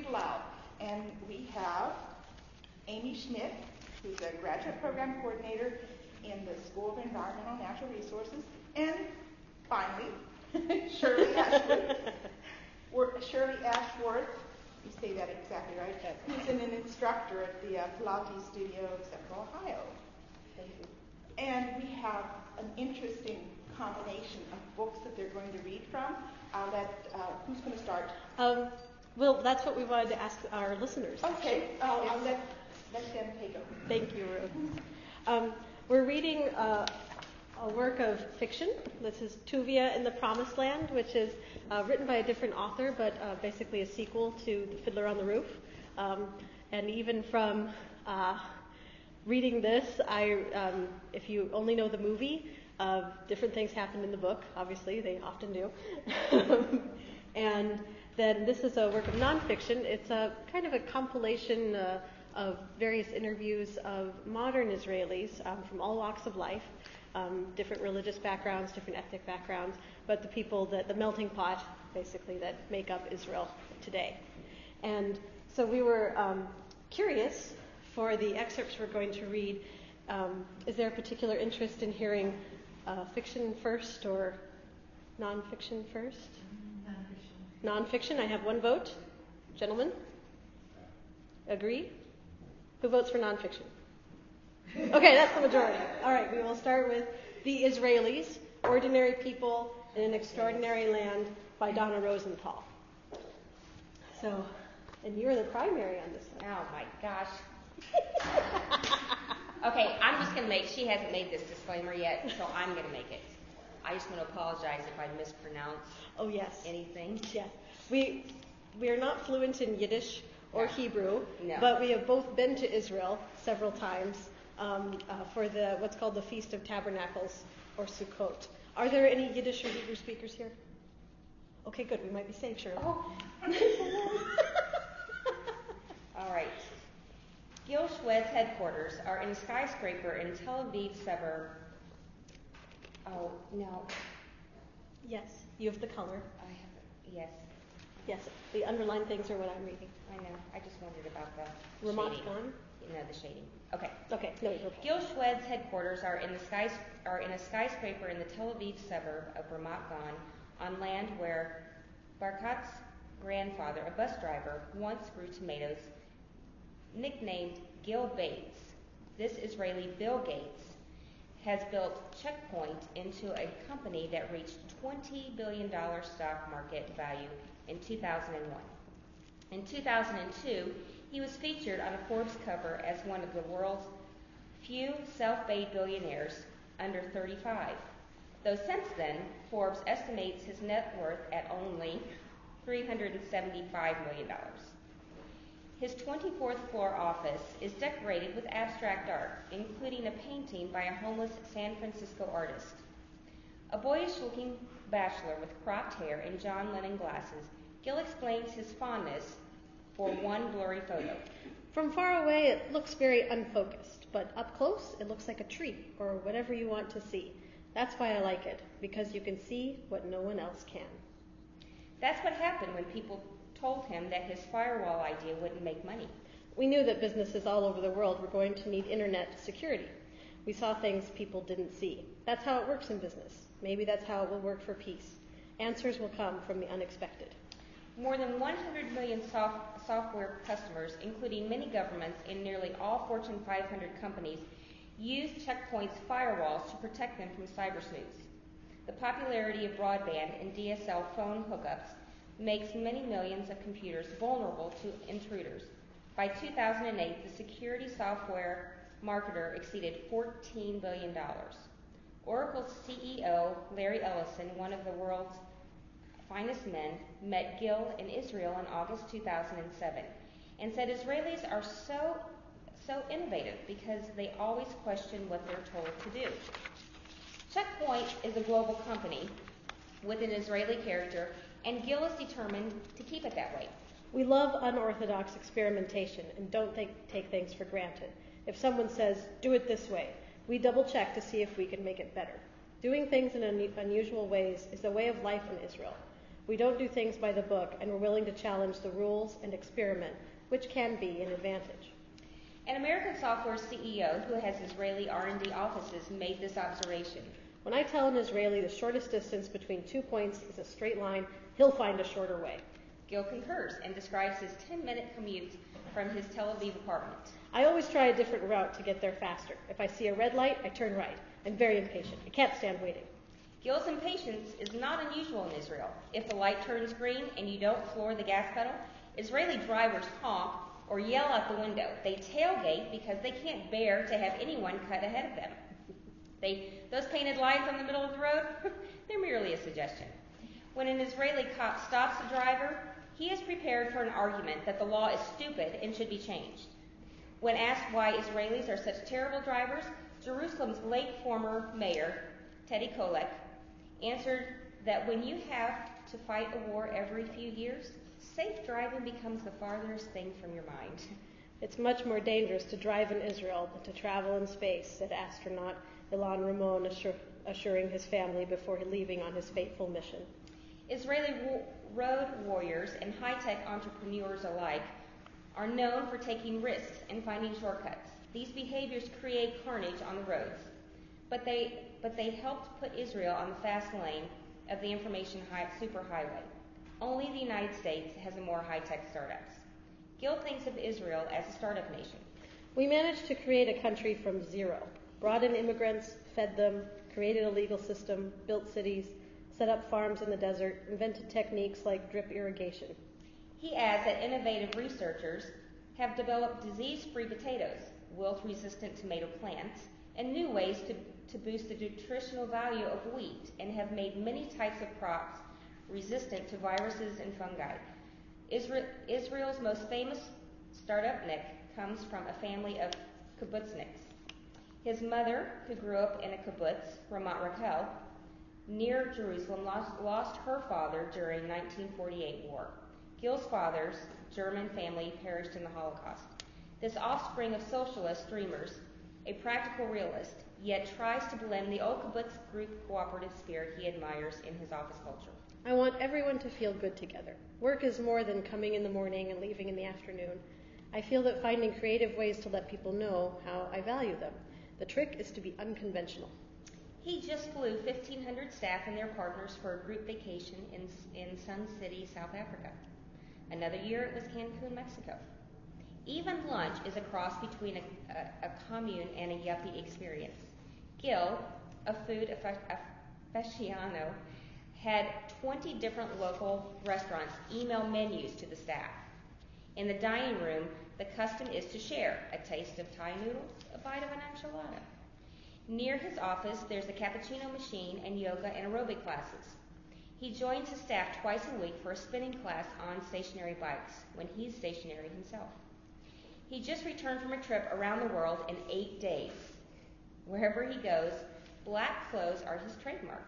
ReadAloud. And we have Amy Schmidt, who's a graduate program coordinator in the School of Environmental and Natural Resources. And finally, Shirlee Ashworth, you say that exactly right, who's an instructor at the Pilates studio of Central Ohio. And we have an interesting combination of books that they're going to read from. I'll let, who's going to start? Well, that's what we wanted to ask our listeners. Okay, I'll let them take over. Thank you, Ruth. We're reading a work of fiction. This is Tuvia in the Promised Land, which is written by a different author, but basically a sequel to The Fiddler on the Roof. And even from reading this, if you only know the movie, different things happen in the book. Obviously, they often do. And then this is a work of nonfiction. It's a kind of a compilation of various interviews of modern Israelis from all walks of life, different religious backgrounds, different ethnic backgrounds, but the people the melting pot, basically, that make up Israel today. And so we were curious for the excerpts we're going to read. Is there a particular interest in hearing fiction first or nonfiction first? Nonfiction. I have one vote. Gentlemen? Agree? Who votes for nonfiction? Okay, that's the majority. All right, we will start with The Israelis, Ordinary People in an Extraordinary Land by Donna Rosenthal. So, and you're the primary on this one. Oh my gosh. Okay, I'm just going to she hasn't made this disclaimer yet, so I'm going to make it. I just want to apologize if I mispronounce anything. Yes. We are not fluent in Yiddish or Hebrew, No. but we have both been to Israel several times for what's called the Feast of Tabernacles, or Sukkot. Are there any Yiddish or Hebrew speakers here? Okay, good. We might be safe, Shirlee. Oh. All right. Gil Schmidt's headquarters are in a skyscraper in Tel Aviv suburb. Oh, no. Yes, you have the color. I have it. Yes. Yes, the underlined things are what I'm reading. I know. I just wondered about the Ramat shading. Gan? No, the shading. Okay. Okay. No, you're okay. Gil Schmidt's headquarters are in a skyscraper in the Tel Aviv suburb of Ramat Gan, on land where Barkat's grandfather, a bus driver, once grew tomatoes. Nicknamed Gil Bates, this Israeli Bill Gates has built Checkpoint into a company that reached $20 billion stock market value in 2001. In 2002, he was featured on a Forbes cover as one of the world's few self-made billionaires under 35. Though since then, Forbes estimates his net worth at only $375 million. His 24th floor office is decorated with abstract art, including a painting by a homeless San Francisco artist. A boyish-looking bachelor with cropped hair and John Lennon glasses, Gil explains his fondness for one blurry photo. From far away, it looks very unfocused, but up close, it looks like a tree or whatever you want to see. That's why I like it, because you can see what no one else can. That's what happened when people told him that his firewall idea wouldn't make money. We knew that businesses all over the world were going to need internet security. We saw things people didn't see. That's how it works in business. Maybe that's how it will work for peace. Answers will come from the unexpected. More than 100 million software customers, including many governments and nearly all Fortune 500 companies, use Checkpoint's firewalls to protect them from cyber sleuths. The popularity of broadband and DSL phone hookups makes many millions of computers vulnerable to intruders. By 2008, the security software marketer exceeded $14 billion. Oracle's CEO, Larry Ellison, one of the world's finest men, met Gil in Israel in August 2007 and said Israelis are so innovative because they always question what they're told to do. Checkpoint is a global company with an Israeli character, and Gil is determined to keep it that way. We love unorthodox experimentation and don't take things for granted. If someone says, do it this way, we double check to see if we can make it better. Doing things in unusual ways is a way of life in Israel. We don't do things by the book, and we're willing to challenge the rules and experiment, which can be an advantage. An American software CEO who has Israeli R&D offices made this observation. When I tell an Israeli the shortest distance between 2 points is a straight line, he'll find a shorter way. Gil concurs and describes his 10-minute commute from his Tel Aviv apartment. I always try a different route to get there faster. If I see a red light, I turn right. I'm very impatient. I can't stand waiting. Gil's impatience is not unusual in Israel. If the light turns green and you don't floor the gas pedal, Israeli drivers honk or yell out the window. They tailgate because they can't bear to have anyone cut ahead of them. Those painted lights on the middle of the road, they're merely a suggestion. When an Israeli cop stops a driver, he is prepared for an argument that the law is stupid and should be changed. When asked why Israelis are such terrible drivers, Jerusalem's late former mayor, Teddy Kollek, answered that when you have to fight a war every few years, safe driving becomes the farthest thing from your mind. It's much more dangerous to drive in Israel than to travel in space, said astronaut Ilan Ramon, assuring his family before leaving on his fateful mission. Israeli road warriors and high-tech entrepreneurs alike are known for taking risks and finding shortcuts. These behaviors create carnage on the roads, but they helped put Israel on the fast lane of the information superhighway. Only the United States has a more high-tech startups. Gil thinks of Israel as a startup nation. We managed to create a country from zero, brought in immigrants, fed them, created a legal system, built cities, set up farms in the desert, invented techniques like drip irrigation. He adds that innovative researchers have developed disease-free potatoes, wilt-resistant tomato plants, and new ways to boost the nutritional value of wheat, and have made many types of crops resistant to viruses and fungi. Israel's most famous startupnik comes from a family of kibbutzniks. His mother, who grew up in a kibbutz, Ramat Rachel, near Jerusalem, lost her father during 1948 war. Gil's father's German family perished in the Holocaust. This offspring of socialist dreamers, a practical realist, yet tries to blend the old kibbutz group cooperative spirit he admires in his office culture. I want everyone to feel good together. Work is more than coming in the morning and leaving in the afternoon. I feel that finding creative ways to let people know how I value them. The trick is to be unconventional. He just flew 1,500 staff and their partners for a group vacation in Sun City, South Africa. Another year it was Cancun, Mexico. Even lunch is a cross between a commune and a yuppie experience. Gil, a food aficionado, had 20 different local restaurants email menus to the staff. In the dining room, the custom is to share a taste of Thai noodles, a bite of an enchilada. Near his office, there's a cappuccino machine and yoga and aerobic classes. He joins his staff twice a week for a spinning class on stationary bikes when he's stationary himself. He just returned from a trip around the world in 8 days. Wherever he goes, black clothes are his trademark.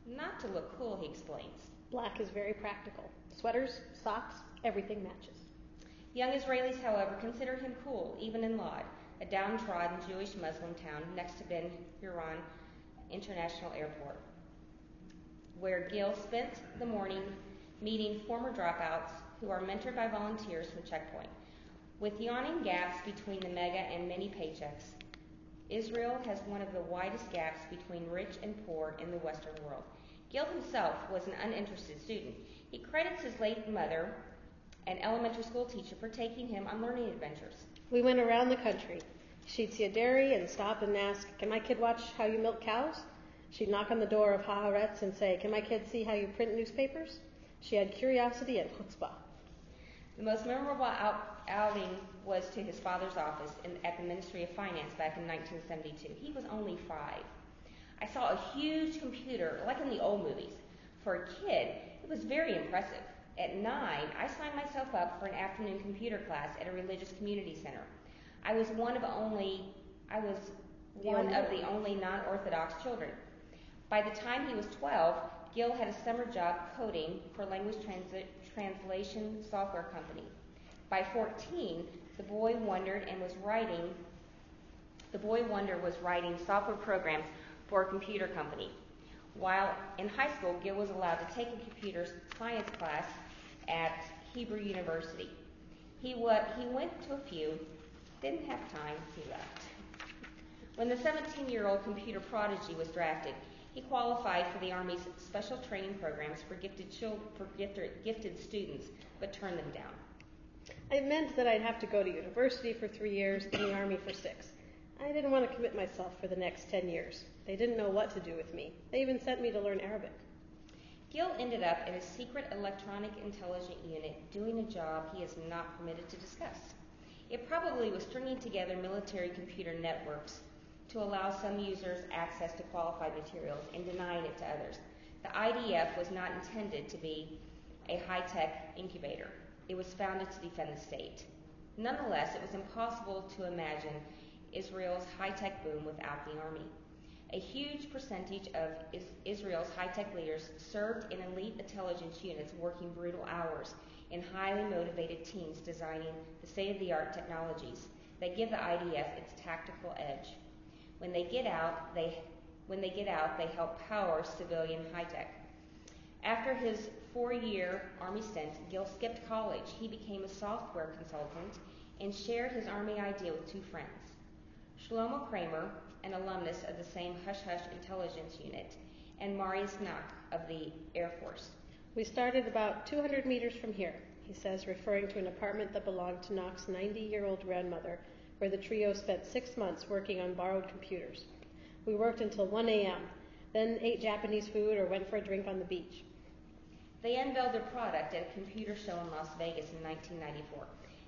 Not to look cool, he explains. Black is very practical. Sweaters, socks, everything matches. Young Israelis, however, consider him cool, even in Lod, a downtrodden Jewish Muslim town next to Ben Gurion International Airport, where Gil spent the morning meeting former dropouts who are mentored by volunteers from Checkpoint. With yawning gaps between the mega and mini paychecks, Israel has one of the widest gaps between rich and poor in the Western world. Gil himself was an uninterested student. He credits his late mother, an elementary school teacher, for taking him on learning adventures. We went around the country. She'd see a dairy and stop and ask, "Can my kid watch how you milk cows?" She'd knock on the door of Haaretz and say, "Can my kid see how you print newspapers?" She had curiosity and chutzpah. The most memorable outing was to his father's office at the Ministry of Finance back in 1972. He was only 5. I saw a huge computer, like in the old movies. For a kid, it was very impressive. At 9, I signed myself up for an afternoon computer class at a religious community center. I was one of the only non-Orthodox children. By the time he was 12, Gil had a summer job coding for language translation software company. By 14, the boy wonder was writing software programs for a computer company. While in high school, Gil was allowed to take a computer science class at Hebrew University. He went to a few, didn't have time, he left. When the 17-year-old computer prodigy was drafted, he qualified for the Army's special training programs for gifted students, but turned them down. It meant that I'd have to go to university for 3 years and the Army for 6. I didn't want to commit myself for the next 10 years. They didn't know what to do with me. They even sent me to learn Arabic. Gil ended up in a secret electronic intelligence unit doing a job he is not permitted to discuss. It probably was stringing together military computer networks to allow some users access to qualified materials and denying it to others. The IDF was not intended to be a high-tech incubator. It was founded to defend the state. Nonetheless, it was impossible to imagine Israel's high-tech boom without the Army. A huge percentage of Israel's high-tech leaders served in elite intelligence units working brutal hours in highly motivated teams designing the state-of-the-art technologies that give the IDF its tactical edge. When they get out, they help power civilian high-tech. After his 4-year Army stint, Gil skipped college. He became a software consultant and shared his Army idea with 2 friends, Shlomo Kramer, an alumnus of the same hush-hush intelligence unit, and Marius Knack of the Air Force. We started about 200 meters from here, he says, referring to an apartment that belonged to Knock's 90-year-old grandmother, where the trio spent 6 months working on borrowed computers. We worked until 1 a.m., then ate Japanese food or went for a drink on the beach. They unveiled their product at a computer show in Las Vegas in 1994.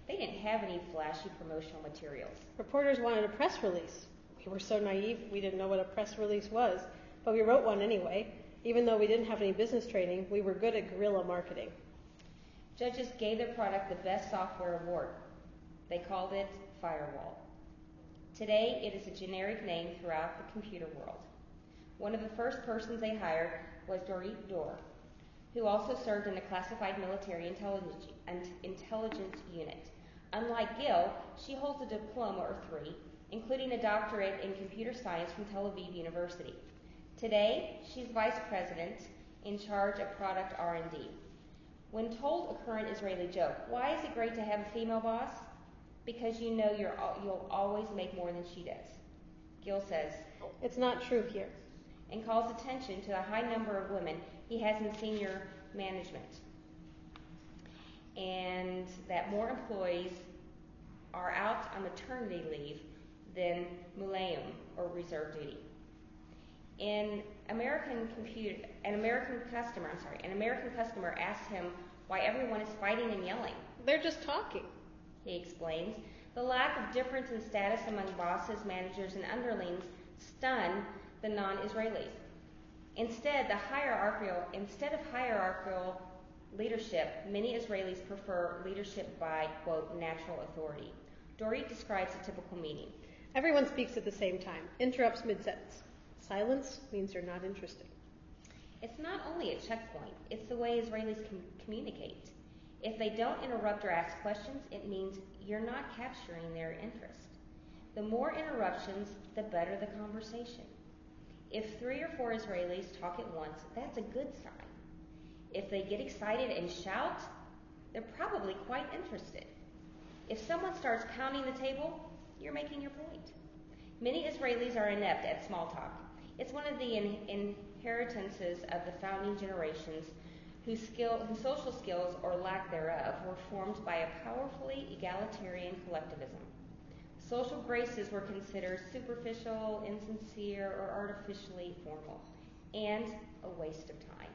They didn't have any flashy promotional materials. Reporters wanted a press release. We were so naive, we didn't know what a press release was, but we wrote one anyway. Even though we didn't have any business training, we were good at guerrilla marketing. Judges gave their product the Best Software Award. They called it Firewall. Today, it is a generic name throughout the computer world. One of the first persons they hired was Dorit Dor, who also served in a classified military intelligence unit. Unlike Gil, she holds a diploma or 3, including a doctorate in computer science from Tel Aviv University. Today, she's vice president in charge of product R&D. When told a current Israeli joke, "Why is it great to have a female boss?" "Because you know you'll always make more than she does," Gil says. It's not true here. And calls attention to the high number of women he has in senior management, and that more employees are out on maternity leave than Mulayim, or reserve duty. An American customer asked him why everyone is fighting and yelling. They're just talking, He explains. The lack of difference in status among bosses, managers, and underlings stun the non-Israelis. Instead of hierarchical leadership, many Israelis prefer leadership by, quote, natural authority. Dorit describes a typical meeting. Everyone speaks at the same time, interrupts mid-sentence. Silence means you're not interested. It's not only a checkpoint, it's the way Israelis communicate. If they don't interrupt or ask questions, it means you're not capturing their interest. The more interruptions, the better the conversation. If 3 or 4 Israelis talk at once, that's a good sign. If they get excited and shout, they're probably quite interested. If someone starts pounding the table, you're making your point. Many Israelis are inept at small talk. It's one of the inheritances of the founding generations whose social skills, or lack thereof, were formed by a powerfully egalitarian collectivism. Social graces were considered superficial, insincere, or artificially formal, and a waste of time.